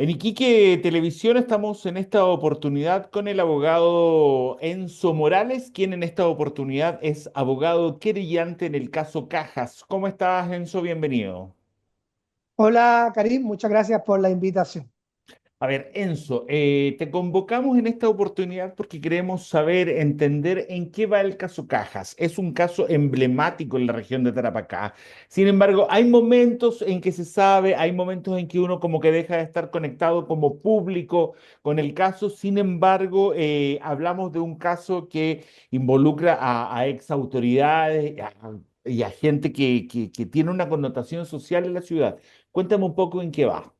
En Iquique Televisión estamos en esta oportunidad con el abogado Enzo Morales, quien en esta oportunidad es abogado querellante en el caso Cajas. ¿Cómo estás, Enzo? Bienvenido. Hola, Karim, muchas gracias por la invitación. A ver, Enzo, te convocamos en esta oportunidad porque queremos saber, entender en qué va el caso Cajas. Es un caso emblemático en la región de Tarapacá. Sin embargo, hay momentos en que se sabe, hay momentos en que uno como que deja de estar conectado como público con el caso. Sin embargo, hablamos de un caso que involucra a ex autoridades y a gente que tiene una connotación social en la ciudad. Cuéntame un poco en qué va.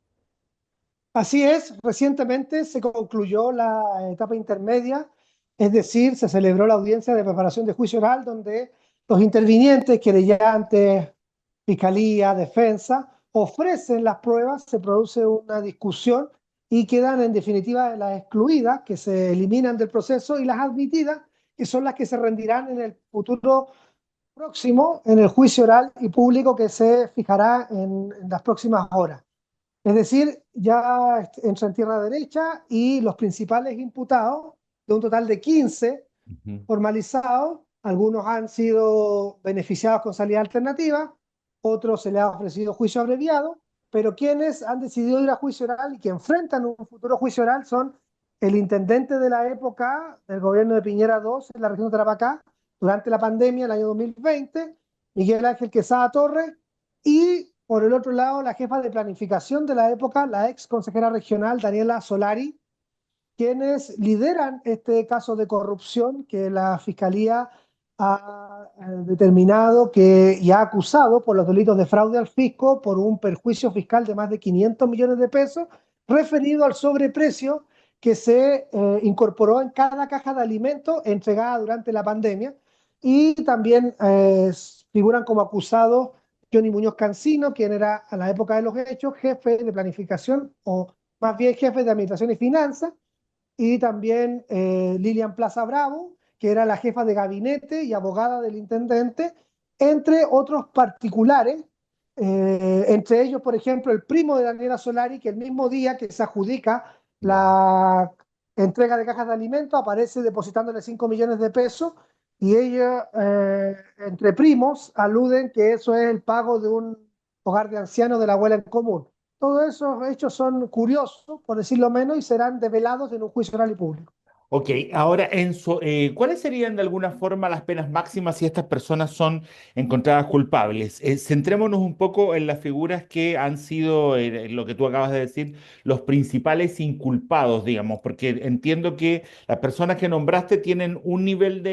Así es, recientemente se concluyó la etapa intermedia, es decir, se celebró la audiencia de preparación de juicio oral donde los intervinientes, querellantes, fiscalía, defensa, ofrecen las pruebas, se produce una discusión y quedan en definitiva las excluidas, que se eliminan del proceso, y las admitidas, que son las que se rendirán en el futuro próximo, en el juicio oral y público que se fijará en las próximas horas. Es decir, ya entra en tierra derecha y los principales imputados, de un total de 15 Ujú. formalizados, algunos han sido beneficiados con salida alternativa, otros se les ha ofrecido juicio abreviado, pero quienes han decidido ir a juicio oral y que enfrentan un futuro juicio oral son el intendente de la época del gobierno de Piñera II en la región de Tarapacá, durante la pandemia, el año 2020, Miguel Ángel Quesada Torres, y por el otro lado, la jefa de planificación de la época, la ex consejera regional Daniela Solari, quienes lideran este caso de corrupción que la Fiscalía ha determinado que, y ha acusado por los delitos de fraude al fisco por un perjuicio fiscal de más de 500 millones de pesos referido al sobreprecio que se incorporó en cada caja de alimentos entregada durante la pandemia. Y también figuran como acusados Johnny Muñoz Cancino, quien era a la época de los hechos jefe de planificación o más bien jefe de administración y finanzas, y también Lilian Plaza Bravo, que era la jefa de gabinete y abogada del intendente, entre otros particulares, entre ellos, por ejemplo, el primo de Daniela Solari, que el mismo día que se adjudica Ya. la entrega de cajas de alimentos aparece depositándole 5 millones de pesos, y ella, entre primos, aluden que eso es el pago de un hogar de ancianos de la abuela en común. Todos esos hechos son curiosos, por decirlo menos, y serán develados en un juicio oral y público. Ok, ahora Enzo, ¿cuáles serían de alguna forma las penas máximas si estas personas son encontradas culpables? Centrémonos un poco en las figuras que han sido, lo que tú acabas de decir, los principales inculpados, digamos, porque entiendo que las personas que nombraste tienen un nivel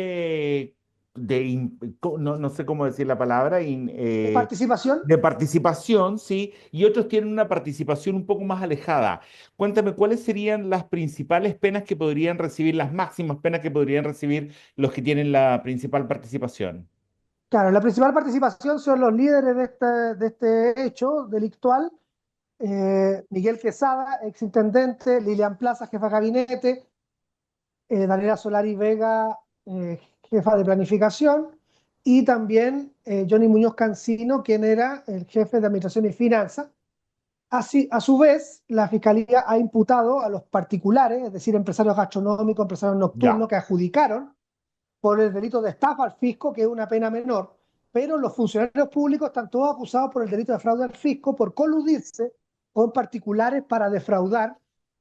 no sé cómo decir la palabra, De participación, de participación, ¿sí? Y otros tienen una participación un poco más alejada. Cuéntame, ¿cuáles serían las principales penas que podrían recibir, las máximas penas que podrían recibir los que tienen la principal participación? claro, la principal participación son los líderes de este hecho delictual, Miguel Quesada, exintendente, Lilian Plaza, jefa de gabinete, Daniela Solari Vega, jefa de planificación, y también Johnny Muñoz Cancino, quien era el jefe de administración y finanzas. Así, a su vez, la Fiscalía ha imputado a los particulares, es decir, empresarios gastronómicos, empresarios nocturnos, Ya. que adjudicaron por el delito de estafa al fisco, que es una pena menor, pero los funcionarios públicos están todos acusados por el delito de fraude al fisco por coludirse con particulares para defraudar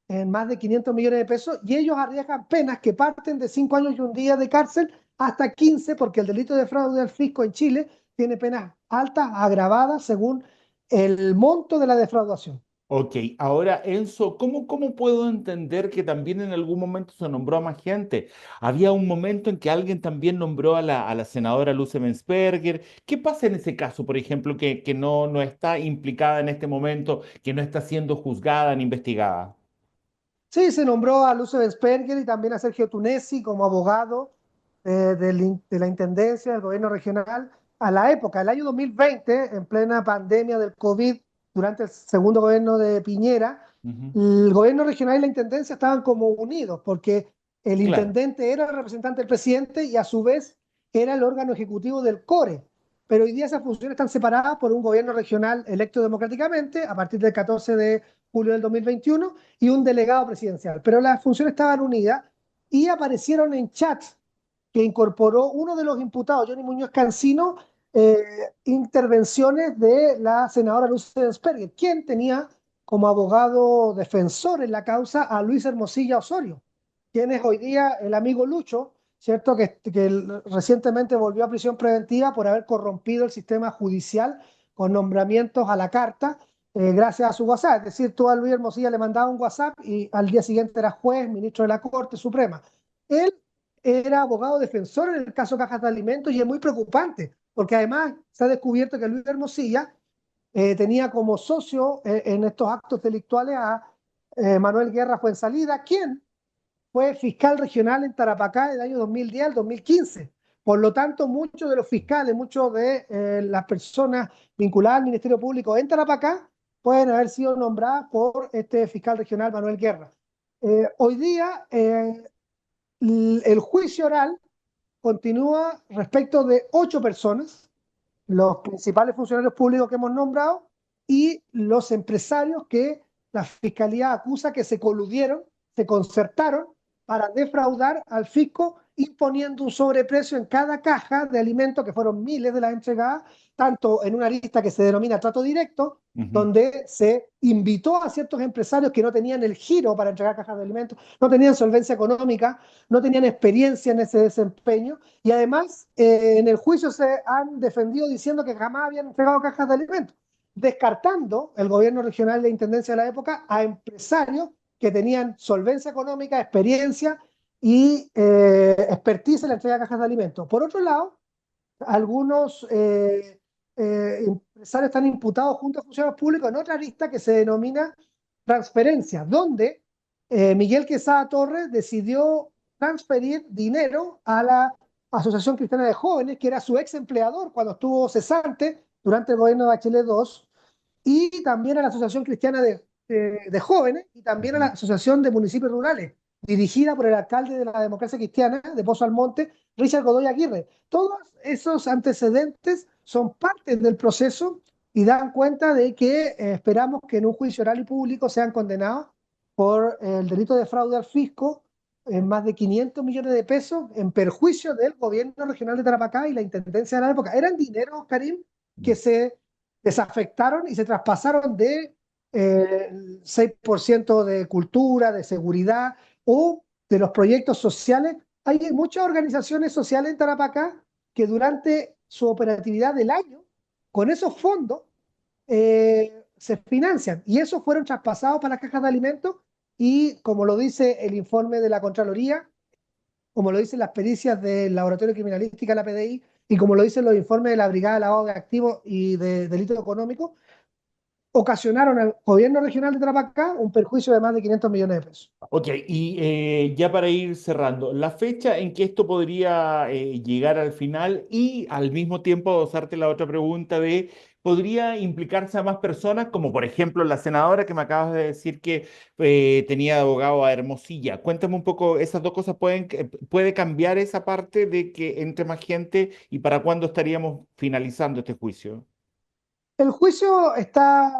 en más de 500 millones de pesos, y ellos arriesgan penas que parten de 5 años y un día de cárcel hasta 15, porque el delito de fraude al fisco en Chile tiene penas altas, agravadas, según el monto de la defraudación. Ok, ahora Enzo, ¿cómo puedo entender que también en algún momento se nombró a más gente? Había un momento en que alguien también nombró a la senadora Luce Mensperger. ¿Qué pasa en ese caso, por ejemplo, que no está implicada en este momento, que no está siendo juzgada ni investigada? Sí, se nombró a Lucio Bensperger y también a Sergio Tunesi como abogado de la Intendencia del Gobierno Regional a la época, el año 2020, en plena pandemia del COVID, durante el segundo gobierno de Piñera. Ujú. El Gobierno Regional y la Intendencia estaban como unidos porque el Claro. intendente era el representante del presidente y a su vez era el órgano ejecutivo del CORE. Pero hoy día esas funciones están separadas por un gobierno regional electo democráticamente a partir del 14 de julio del 2021, y un delegado presidencial. Pero las funciones estaban unidas y aparecieron en chats que incorporó uno de los imputados, Johnny Muñoz Cancino, intervenciones de la senadora Luz Sperger, quien tenía como abogado defensor en la causa a Luis Hermosilla Osorio, quien es hoy día el amigo Lucho, ¿cierto? Que recientemente volvió a prisión preventiva por haber corrompido el sistema judicial con nombramientos a la carta, gracias a su WhatsApp. Es decir, tú a Luis Hermosilla le mandabas un WhatsApp y al día siguiente era juez, ministro de la Corte Suprema. Él era abogado defensor en el caso Cajas de Alimentos y es muy preocupante, porque además se ha descubierto que Luis Hermosilla tenía como socio en estos actos delictuales a Manuel Guerra Fuenzalida, quien fue fiscal regional en Tarapacá del año 2010 al 2015. Por lo tanto, muchos de los fiscales, muchos de las personas vinculadas al Ministerio Público en Tarapacá pueden haber sido nombradas por este fiscal regional Manuel Guerra. Hoy día, el juicio oral continúa respecto de 8 personas, los principales funcionarios públicos que hemos nombrado y los empresarios que la fiscalía acusa que se coludieron, se concertaron para defraudar al fisco imponiendo un sobreprecio en cada caja de alimentos, que fueron miles de las entregadas, tanto en una lista que se denomina trato directo, Ujú. donde se invitó a ciertos empresarios que no tenían el giro para entregar cajas de alimentos, no tenían solvencia económica, no tenían experiencia en ese desempeño, y además en el juicio se han defendido diciendo que jamás habían entregado cajas de alimentos, descartando el gobierno regional y la intendencia de la época a empresarios que tenían solvencia económica, experiencia y expertise en la entrega de cajas de alimentos. Por otro lado, algunos empresarios están imputados junto a funcionarios públicos en otra lista que se denomina transferencia, donde Miguel Quesada Torres decidió transferir dinero a la Asociación Cristiana de Jóvenes, que era su ex empleador cuando estuvo cesante durante el gobierno de Bachelet II, y también a la Asociación Cristiana de Jóvenes y también a la Ujú. Asociación de Municipios Rurales, dirigida por el alcalde de la Democracia Cristiana de Pozo Almonte, Richard Godoy Aguirre. Todos esos antecedentes son parte del proceso y dan cuenta de que esperamos que en un juicio oral y público sean condenados por el delito de fraude al fisco en más de 500 millones de pesos en perjuicio del gobierno regional de Tarapacá y la intendencia de la época. Eran dineros, Karim, que se desafectaron y se traspasaron de 6% de cultura, de seguridad o de los proyectos sociales. Hay muchas organizaciones sociales en Tarapacá que durante su operatividad del año, con esos fondos, se financian y esos fueron traspasados para las cajas de alimentos y como lo dice el informe de la Contraloría, como lo dicen las pericias del Laboratorio de Criminalística de la PDI y como lo dicen los informes de la Brigada de Lavado de Activos y de Delitos Económicos, ocasionaron al gobierno regional de Tarapacá un perjuicio de más de 500 millones de pesos. Ok, y ya para ir cerrando, la fecha en que esto podría llegar al final y al mismo tiempo hacerte la otra pregunta de, ¿podría implicarse a más personas, como por ejemplo la senadora que me acabas de decir que tenía de abogado a Hermosilla? Cuéntame un poco, ¿esas dos cosas puede cambiar esa parte de que entre más gente y para cuándo estaríamos finalizando este juicio? El juicio está,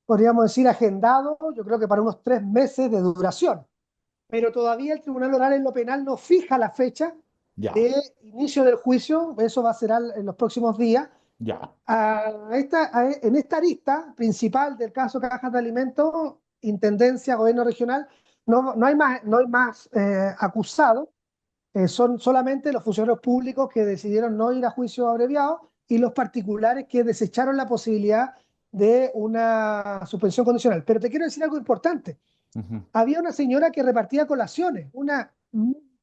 podríamos decir, agendado, yo creo que para unos 3 meses de duración, pero todavía el Tribunal Oral en lo Penal no fija la fecha Ya, de inicio del juicio, eso va a ser en los próximos días. ya. En esta lista principal del caso Cajas de Alimentos, Intendencia, Gobierno Regional, no hay más acusados, son solamente los funcionarios públicos que decidieron no ir a juicio abreviado y los particulares que desecharon la posibilidad de una suspensión condicional. Pero te quiero decir algo importante. Ujú. Había una señora que repartía colaciones, una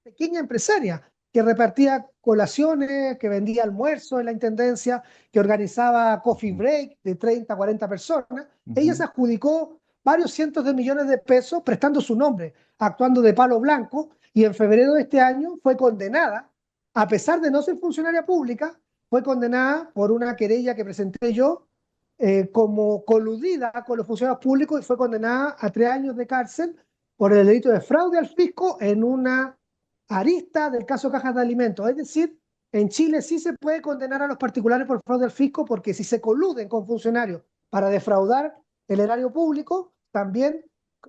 pequeña empresaria que repartía colaciones, que vendía almuerzos en la intendencia, que organizaba coffee Ujú. break de 30 a 40 personas. Ella se Ujú. adjudicó varios cientos de millones de pesos prestando su nombre, actuando de palo blanco, y en febrero de este año fue condenada, a pesar de no ser funcionaria pública, fue condenada por una querella que presenté yo como coludida con los funcionarios públicos y fue condenada a 3 años de cárcel por el delito de fraude al fisco en una arista del caso Cajas de Alimentos. Es decir, en Chile sí se puede condenar a los particulares por fraude al fisco porque si se coluden con funcionarios para defraudar el erario público, también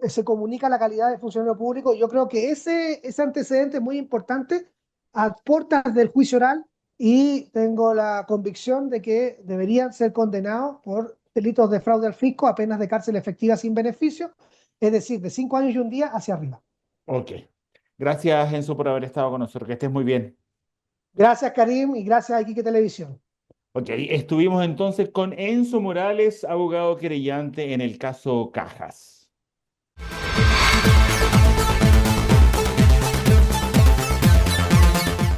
se comunica la calidad de funcionario público. Yo creo que ese antecedente es muy importante a puertas del juicio oral y tengo la convicción de que deberían ser condenados por delitos de fraude al fisco a penas de cárcel efectiva sin beneficio, es decir, de 5 años y un día hacia arriba. Ok. Gracias, Enzo, por haber estado con nosotros. Que estés muy bien. Gracias, Karim, y gracias a Iquique Televisión. Ok, estuvimos entonces con Enzo Morales, abogado querellante en el caso Cajas.